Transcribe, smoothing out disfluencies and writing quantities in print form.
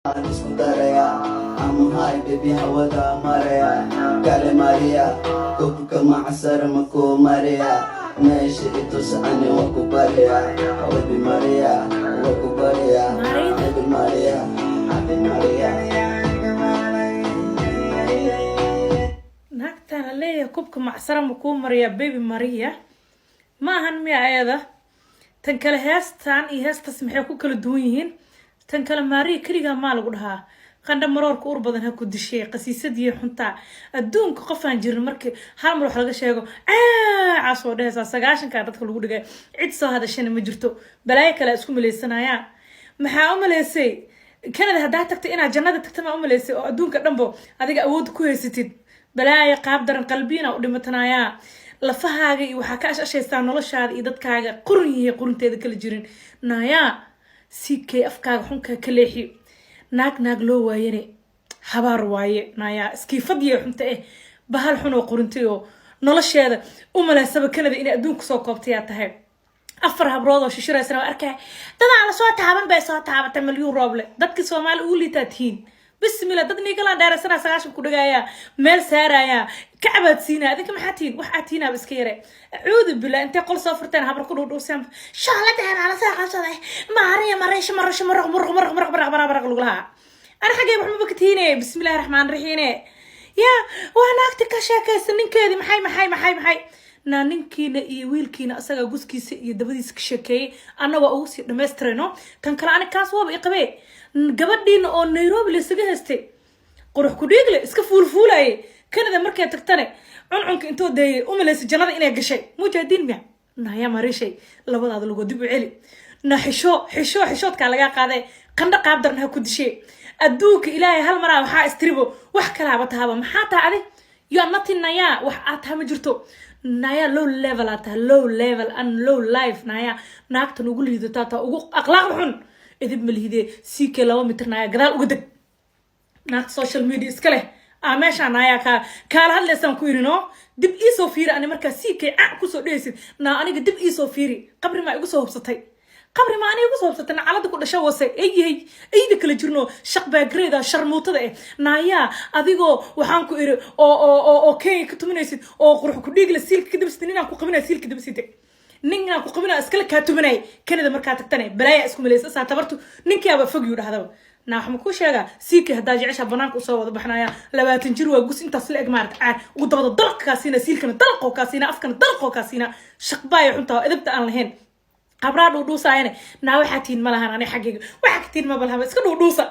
اسم داريا I'm high baby هودا ماريا قال ماريا كوبك معسر مكو ماريا ماشي تسعني وكوباريا حبيبي ماريا وكوباريا حبيبي ماريا حبيبي ماريا naagtaan leeyahay kubka macsara ma kuu mariya baby maria ma ahan miya ayada tan kale heestan iyo heestas maxay ku kala duwan yihiin tan kale maria kaliga ma lagu dhahaa qandha maroorka ur badan ha ku dishay qasiisadii xunta adduunka qof aan jirin markii hal mar wax laga sheego caasoo dheesa 9ka dadka lagu dhigay cid soo hadashana ma jirto balaayo kale isku mileysanayaan maxaa u maleysay kanada hadaa tagtay inaad jannada tagtay ma u maleysay oo adduunka dhanbo adiga awood ku haysatid balaayo qaab daran qalbiina u dhimatanaaya lafahaaga iyo waxa ka ashaysaa noloshaada iyo dadkaaga qurunyihiin qurunteeda kala jirin naaya sikay afkaaga xunka ka leexi naag loo waayane habaar waaye naaya iskiifadiyo xunta bahal xun oo quruntay oo nolosheeda u maleysaba kanada in adduunka soo koobtay tahay afar habrood oo shishiraysan oo arkay dadaan la soo taaban bay soo taabatay milyan rooble dadka Soomaali ugu liitaatiin bismillah dad nigalaan dheerasana 9 ku dhigaya meel saaraya kacbad siina adinka maxaa tiin wax aatiina iska yare acuudu billah intee qol soo furteen habar ku dhowdhowsan shaalada aan saa qasaday maariya mareesh maraq luglaha ana xagee wax ma baktiine bismillahir rahmaanir rahiim ya waa naagta ka sheekaysan ninkeedii maxay na ninkiina iyo wiilkiina asaga guskiisa iyo dabadiisa ka sheekeeyay annaga ugu sii dhameystirayno tan kale ani kaas waaba iqabee gabadhiina oo Nairobi la isaga haystay qurux ku dhiigle iska fuulfuulay kanada markay tagtane cuncunka intoo deeyay u maleysay jannada inay gashay mujaahidiin miya naaya marishay labadaada lagu dib u celi na xishoodka laga qaaday qandha qaab daran ha ku dishay adduunka ilaahay hal mar waxa istribo wax kala taaba maxaa taadi you are not in naya wax aad ma jirto naya low level and low life naya naagtan ugu liidata ugu akhlaaq xun idib malihide CK 2 mitir naya gadaal uga dag naag social media iska leh meesha naya ka la hadlaysan ku irino dib isoo fiiri ani marka CK ku soo dheesid na aniga dib isoo fiiri qabri ma igu soo hubsatay calada ku dhashay wase ayda kala jirno shaqbaa grade sharmuutada naya adigoo waxaan ku iri oo kay ka tuminaysid oo qurux ku dhigla silka kadibsid inaan ku qabinaa silka dibsid ninna ku qabinaa iskala ka tuminay kanada marka tagtane balaaya isku mileysa saa tabartu ninkiaba fog yu dhahdaba na waxma ku sheega silka hadaa jecesha banaanka soo wada baxnaya 20 jir waa gus intaas la eg maarta ugu dabada dalqkaasina silkana dalqokaasina afkana dalqokaasina shaqbaa xunta edabta aan lahayn qabraad u dhuusaayeen na waxa tiin malahan ani xaqiiqo waxa ka tiin ma balha iska dhuusa